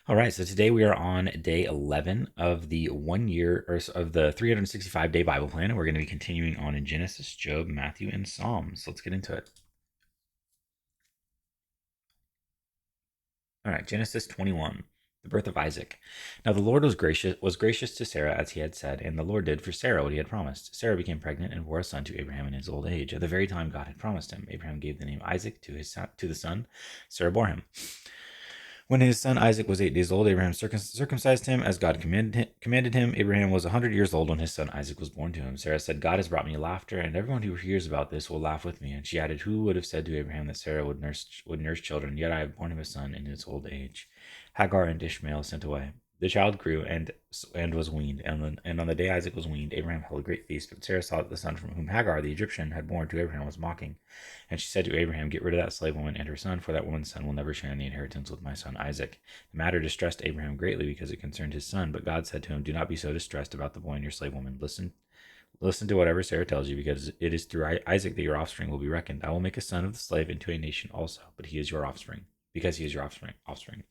All right, so today we are on day 11 of the 1 year or of the 365-day Bible plan, and we're going to be continuing on in Genesis, Job, Matthew, and Psalms. So let's get into it. All right, Genesis 21, the birth of Isaac. Now the Lord was gracious to Sarah as he had said, and the Lord did for Sarah what he had promised. Sarah became pregnant and bore a son to Abraham in his old age. At the very time God had promised him, Abraham gave the name Isaac to the son Sarah bore him. When his son Isaac was 8 days old, Abraham circumcised him as God commanded him. Abraham was 100 years old when his son Isaac was born to him. Sarah said, God has brought me laughter, and everyone who hears about this will laugh with me. And she added, Who would have said to Abraham that Sarah would nurse children? Yet I have borne him a son in his old age. Hagar and Ishmael sent away. The child grew and was weaned, and on the day Isaac was weaned, Abraham held a great feast. But Sarah saw that the son from whom Hagar the Egyptian had born to Abraham was mocking. And she said to Abraham, Get rid of that slave woman and her son, for that woman's son will never share in the inheritance with my son Isaac. The matter distressed Abraham greatly because it concerned his son. But God said to him, Do not be so distressed about the boy and your slave woman. Listen to whatever Sarah tells you, because it is through Isaac that your offspring will be reckoned. I will make a son of the slave into a nation also, but he is your offspring, because he is your offspring.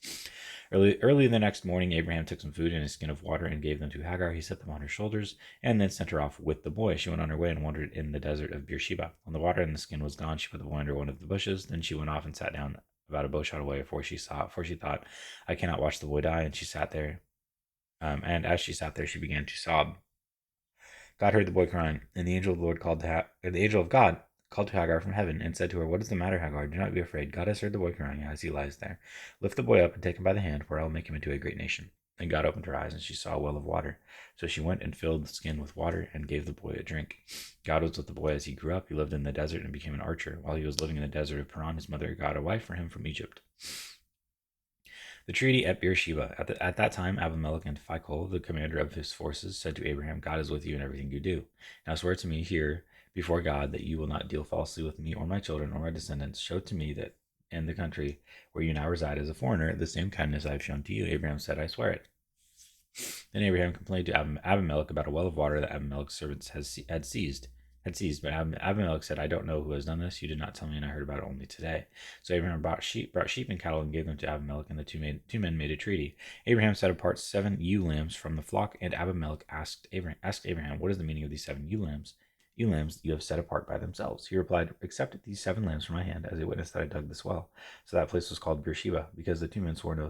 Early the next morning, Abraham took some food and a skin of water and gave them to Hagar. He set them on her shoulders and then sent her off with the boy. She went on her way and wandered in the desert of Beersheba. When the water and the skin was gone, she put the boy under one of the bushes. Then she went off and sat down about a bow shot away, for she thought, I cannot watch the boy die. And she sat there. And as she sat there, she began to sob. God heard the boy crying, and the angel of the Lord the angel of God called to Hagar from heaven and said to her, What is the matter, Hagar? Do not be afraid. God has heard the boy crying as he lies there. Lift the boy up and take him by the hand, for I will make him into a great nation. Then God opened her eyes, and she saw a well of water. So she went and filled the skin with water and gave the boy a drink. God was with the boy as he grew up. He lived in the desert and became an archer. While he was living in the desert of Paran, his mother got a wife for him from Egypt. The treaty at Beersheba. At that time, Abimelech and Phicol, the commander of his forces, said to Abraham, God is with you in everything you do. Now swear to me here before God that you will not deal falsely with me or my children or my descendants. Show to me that in the country where you now reside as a foreigner, the same kindness I have shown to you. Abraham said, I swear it. Then Abraham complained to Abimelech about a well of water that Abimelech's servants had seized. But Abimelech said, I don't know who has done this. You did not tell me, and I heard about it only today. So Abraham brought sheep and cattle and gave them to Abimelech, and the two men made a treaty. Abraham set apart 7 ewe lambs from the flock, and Abimelech asked Abraham, What is the meaning of these 7 ewe lambs? Ewe lambs you have set apart by themselves. He replied, Accept these 7 lambs from my hand as a witness that I dug this well. So that place was called Beersheba, because the two men swore an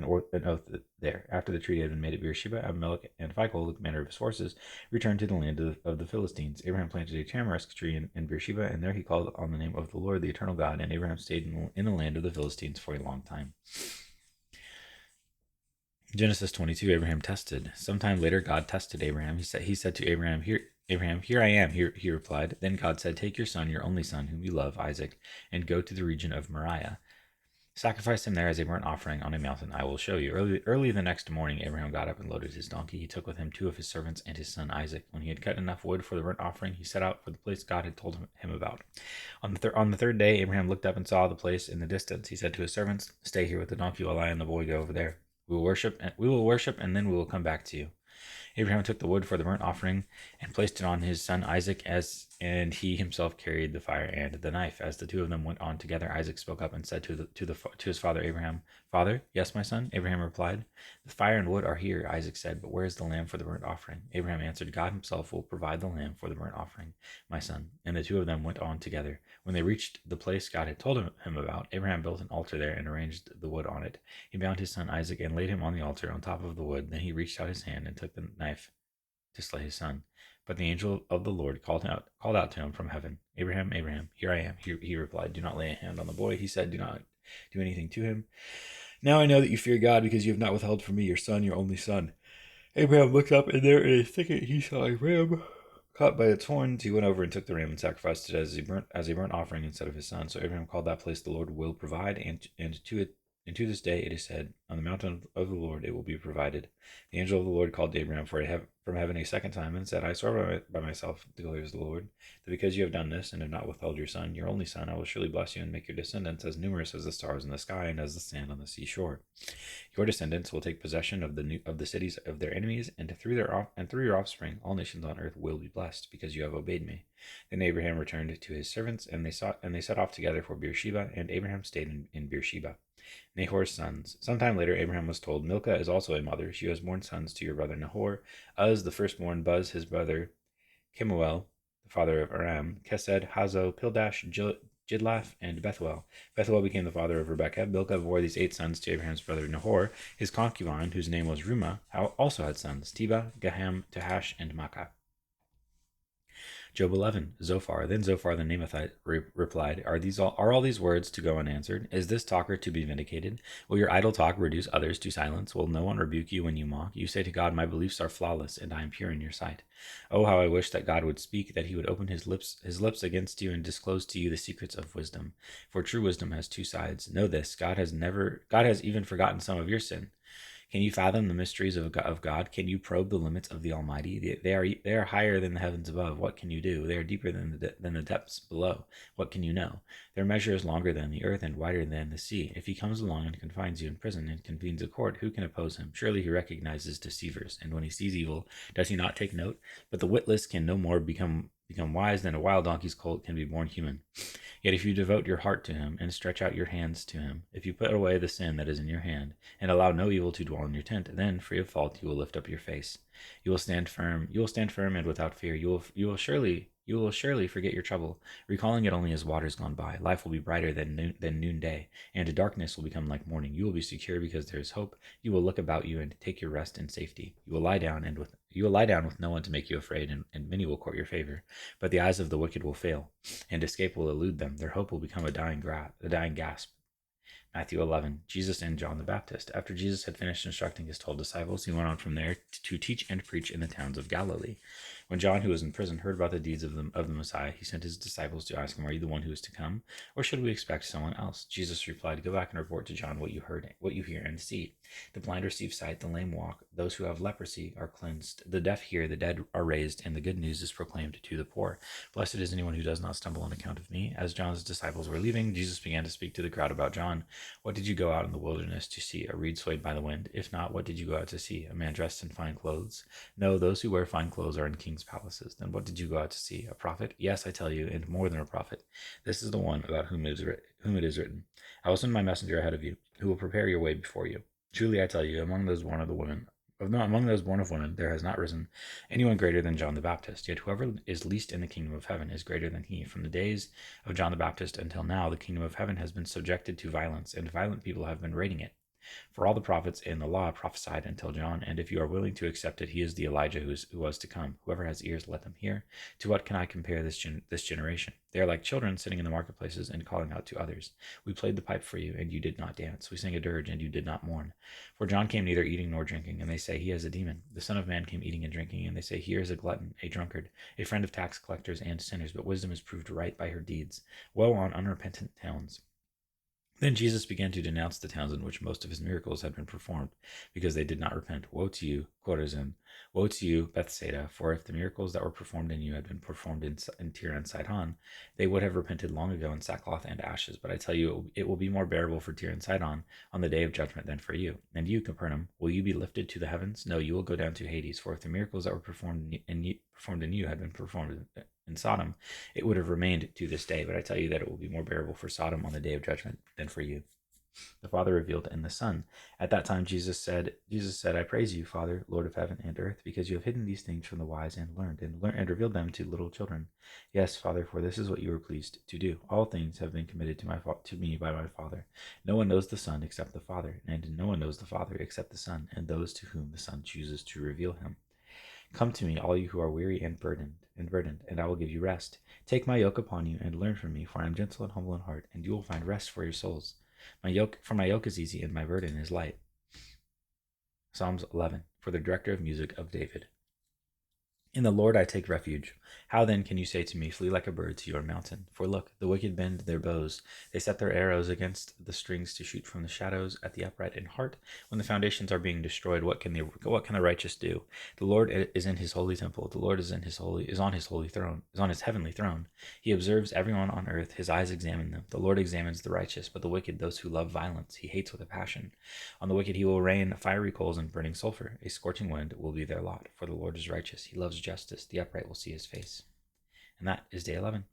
oath there. After the treaty had been made at Beersheba, Abimelech and Phicol, the commander of his forces, returned to the land of the Philistines. Abraham planted a tamarisk tree in Beersheba, and there he called on the name of the Lord, the eternal God, and Abraham stayed in the land of the Philistines for a long time. Genesis 22, Abraham tested. Sometime later, God tested Abraham. He said to Abraham, here I am. He replied. Then God said, Take your son, your only son, whom you love, Isaac, and go to the region of Moriah. Sacrifice him there as a burnt offering on a mountain I will show you. Early the next morning, Abraham got up and loaded his donkey. He took with him 2 of his servants and his son Isaac. When he had cut enough wood for the burnt offering, he set out for the place God had told him about. On the third day, Abraham looked up and saw the place in the distance. He said to his servants, Stay here with the donkey while I and the boy go over there. We will worship, and then we will come back to you. Abraham took the wood for the burnt offering and placed it on his son Isaac, and he himself carried the fire and the knife. As the two of them went on together, Isaac spoke up and said to his father Abraham, Father, yes, my son? Abraham replied, The fire and wood are here, Isaac said, but where is the lamb for the burnt offering? Abraham answered, God himself will provide the lamb for the burnt offering, my son. And the two of them went on together. When they reached the place God had told him about, Abraham built an altar there and arranged the wood on it. He bound his son Isaac and laid him on the altar on top of the wood. Then he reached out his hand and took the knife to slay his son. But the angel of the Lord called out to him from heaven, Abraham, Abraham, here I am. He replied, Do not lay a hand on the boy. He said, Do not do anything to him. Now I know that you fear God, because you have not withheld from me your son, your only son. Abraham looked up, and there in a thicket he saw a ram caught by its horns. He went over and took the ram and sacrificed it as a burnt offering instead of his son. So Abraham called that place, The Lord will provide, and to this day it is said, On the mountain of the Lord it will be provided. The angel of the Lord called to Abraham from heaven a second time and said, I swear by myself, declares the Lord, that because you have done this and have not withheld your son, your only son, I will surely bless you and make your descendants as numerous as the stars in the sky and as the sand on the seashore. Your descendants will take possession of the cities of their enemies, and through your offspring all nations on earth will be blessed, because you have obeyed me. Then Abraham returned to his servants, and they set off together for Beersheba, and Abraham stayed in Beersheba. Nahor's sons. Sometime later, Abraham was told, Milcah is also a mother. She has borne sons to your brother Nahor. Uz, the firstborn, Buz, his brother, Kemuel, the father of Aram, Kesed, Hazo, Pildash, Jidlaph, and Bethuel. Bethuel became the father of Rebekah. Bilgah bore these 8 sons to Abraham's brother Nahor. His concubine, whose name was Rumah, also had sons, Teba, Gaham, Tahash, and Makkah. Job 11, Zophar. Then Zophar the Naamathite replied, Are all these words to go unanswered? Is this talker to be vindicated? Will your idle talk reduce others to silence? Will no one rebuke you when you mock? You say to God, My beliefs are flawless, and I am pure in your sight. Oh, how I wish that God would speak, that he would open his lips against you and disclose to you the secrets of wisdom. For true wisdom has 2 sides. Know this, God has even forgotten some of your sin. Can you fathom the mysteries of God? Can you probe the limits of the Almighty? They are higher than the heavens above. What can you do? They are deeper than the depths below. What can you know? Their measure is longer than the earth and wider than the sea. If he comes along and confines you in prison and convenes a court, who can oppose him? Surely he recognizes deceivers, and when he sees evil, does he not take note? But the witless can no more become wise than a wild donkey's colt can be born human. Yet if you devote your heart to him and stretch out your hands to him, if you put away the sin that is in your hand and allow no evil to dwell in your tent, then free of fault you will lift up your face. You will stand firm. You will stand firm and without fear. You will surely forget your trouble, recalling it only as waters gone by. Life will be brighter than noonday, and darkness will become like morning. You will be secure because there is hope. You will look about you and take your rest in safety. You will lie down with no one to make you afraid, and many will court your favor. But the eyes of the wicked will fail, and escape will elude them. Their hope will become a dying gasp. Matthew 11, Jesus and John the Baptist. After Jesus had finished instructing his 12 disciples, he went on from there to teach and preach in the towns of Galilee. When John, who was in prison, heard about the deeds of the Messiah, he sent his disciples to ask him, Are you the one who is to come, or should we expect someone else? Jesus replied, Go back and report to John what you hear and see. The blind receive sight, the lame walk, those who have leprosy are cleansed, the deaf hear, the dead are raised, and the good news is proclaimed to the poor. Blessed is anyone who does not stumble on account of me. As John's disciples were leaving, Jesus began to speak to the crowd about John. What did you go out in the wilderness to see? A reed swayed by the wind? If not, what did you go out to see? A man dressed in fine clothes? No, those who wear fine clothes are in kings' palaces. Then what did you go out to see? A prophet? Yes, I tell you, and more than a prophet. This is the one about whom it is written. I will send my messenger ahead of you, who will prepare your way before you. Truly I tell you, among those born of women, there has not risen anyone greater than John the Baptist. Yet whoever is least in the kingdom of heaven is greater than he. From the days of John the Baptist until now, the kingdom of heaven has been subjected to violence, and violent people have been raiding it. For all the prophets and the law prophesied until John, and if you are willing to accept it, he is the Elijah who was to come. Whoever has ears, let them hear. To what can I compare this generation? They are like children sitting in the marketplaces and calling out to others. We played the pipe for you, and you did not dance. We sang a dirge, and you did not mourn. For John came neither eating nor drinking, and they say he has a demon. The Son of Man came eating and drinking, and they say here is a glutton, a drunkard, a friend of tax collectors and sinners, but wisdom is proved right by her deeds. Woe on unrepentant towns. Then Jesus began to denounce the towns in which most of his miracles had been performed, because they did not repent. Woe to you, Chorazin! Woe to you, Bethsaida! For if the miracles that were performed in you had been performed in Tyre and Sidon, they would have repented long ago in sackcloth and ashes. But I tell you, it will be more bearable for Tyre and Sidon on the day of judgment than for you. And you, Capernaum, will you be lifted to the heavens? No, you will go down to Hades. For if the miracles that were performed in you had been performed in Sodom, it would have remained to this day. But I tell you that it will be more bearable for Sodom on the day of judgment than for you. The Father revealed in the Son. At that time Jesus said, I praise you, Father, Lord of heaven and earth, because you have hidden these things from the wise and learned, and revealed them to little children. Yes, Father, for this is what you were pleased to do. All things have been committed to me by my Father. No one knows the Son except the Father, and no one knows the Father except the Son, and those to whom the Son chooses to reveal him. Come to me, all you who are weary and burdened, and I will give you rest. Take my yoke upon you and learn from me, for I am gentle and humble in heart, and you will find rest for your souls. My yoke is easy and my burden is light. Psalms 11, for the director of music of David. In the Lord I take refuge. How then can you say to me, Flee like a bird to your mountain? For look, the wicked bend their bows. They set their arrows against the strings to shoot from the shadows at the upright in heart. When the foundations are being destroyed, what can the righteous do? The Lord is in his holy temple. The Lord is on his heavenly throne. He observes everyone on earth. His eyes examine them. The Lord examines the righteous, but the wicked, those who love violence, he hates with a passion. On the wicked he will rain fiery coals and burning sulfur. A scorching wind will be their lot. For the Lord is righteous. He loves justice. The upright will see his face. And that is day 11.